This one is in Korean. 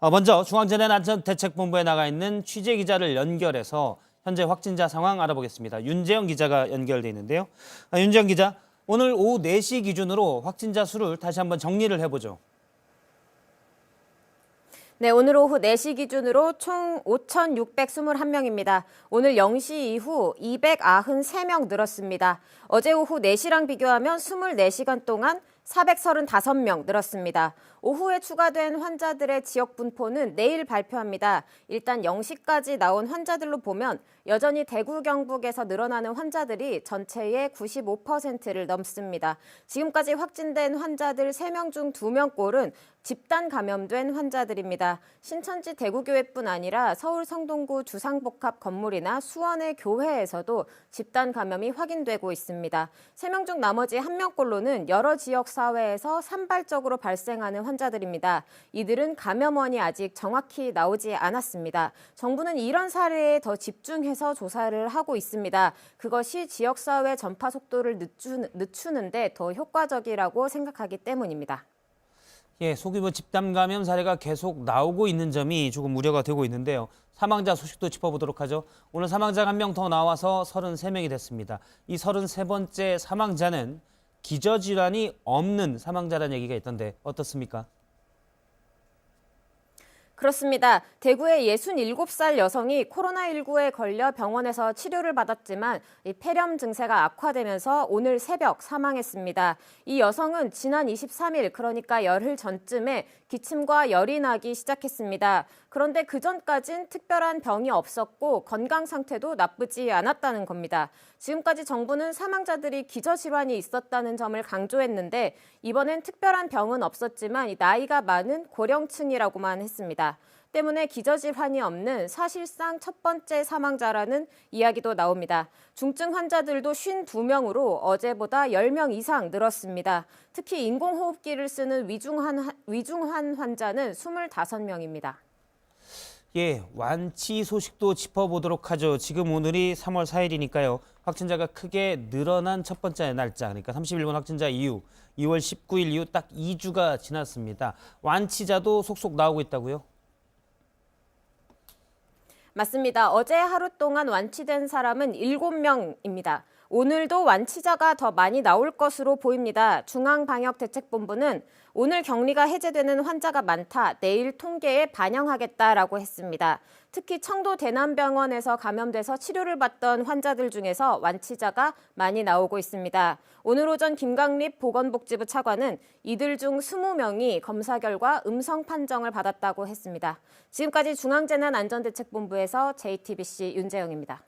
먼저 중앙재난안전대책본부에 나가 있는 취재기자를 연결해서 현재 확진자 상황 알아보겠습니다. 윤재영 기자가 연결돼 있는데요. 윤재영 기자, 오늘 오후 4시 기준으로 확진자 수를 다시 한번 정리를 해보죠. 네, 오늘 오후 4시 기준으로 총 5,621명입니다. 오늘 0시 이후 293명 늘었습니다. 어제 오후 4시랑 비교하면 24시간 동안 435명 늘었습니다. 오후에 추가된 환자들의 지역 분포는 내일 발표합니다. 일단 0시까지 나온 환자들로 보면 여전히 대구, 경북에서 늘어나는 환자들이 전체의 95%를 넘습니다. 지금까지 확진된 환자들 3명 중 2명꼴은 집단 감염된 환자들입니다. 신천지 대구교회뿐 아니라 서울 성동구 주상복합 건물이나 수원의 교회에서도 집단 감염이 확인되고 있습니다. 3명 중 나머지 1명꼴로는 여러 지역 사회에서 산발적으로 발생하는 환자들입니다. 이들은 감염원이 아직 정확히 나오지 않았습니다. 정부는 이런 사례에 더 집중해서 조사를 하고 있습니다. 그것이 지역사회 전파 속도를 늦추는데 더 효과적이라고 생각하기 때문입니다. 소규모 집단 감염 사례가 계속 나오고 있는 점이 조금 우려가 되고 있는데요. 사망자 소식도 짚어보도록 하죠. 오늘 사망자가 1명 더 나와서 33명이 됐습니다. 이 33번째 사망자는 기저질환이 없는 사망자라는 얘기가 있던데 어떻습니까? 그렇습니다. 대구의 67살 여성이 코로나19에 걸려 병원에서 치료를 받았지만 폐렴 증세가 악화되면서 오늘 새벽 사망했습니다. 이 여성은 지난 23일, 그러니까 열흘 전쯤에 기침과 열이 나기 시작했습니다. 그런데 그전까진 특별한 병이 없었고 건강 상태도 나쁘지 않았다는 겁니다. 지금까지 정부는 사망자들이 기저질환이 있었다는 점을 강조했는데 이번엔 특별한 병은 없었지만 나이가 많은 고령층이라고만 했습니다. 때문에 기저질환이 없는 사실상 첫 번째 사망자라는 이야기도 나옵니다. 중증 환자들도 52명으로 어제보다 10명 이상 늘었습니다. 특히 인공호흡기를 쓰는 위중한 환자는 25명입니다. 완치 소식도 짚어보도록 하죠. 지금 오늘이 3월 4일이니까요. 확진자가 크게 늘어난 첫 번째 날짜, 그러니까 31번 확진자 이후 2월 19일 이후 딱 2주가 지났습니다. 완치자도 속속 나오고 있다고요? 맞습니다. 어제 하루 동안 완치된 사람은 7명입니다. 오늘도 완치자가 더 많이 나올 것으로 보입니다. 중앙방역대책본부는 오늘 격리가 해제되는 환자가 많다, 내일 통계에 반영하겠다라고 했습니다. 특히 청도 대남병원에서 감염돼서 치료를 받던 환자들 중에서 완치자가 많이 나오고 있습니다. 오늘 오전 김강립 보건복지부 차관은 이들 중 20명이 검사 결과 음성 판정을 받았다고 했습니다. 지금까지 중앙재난안전대책본부에서 JTBC 윤재영입니다.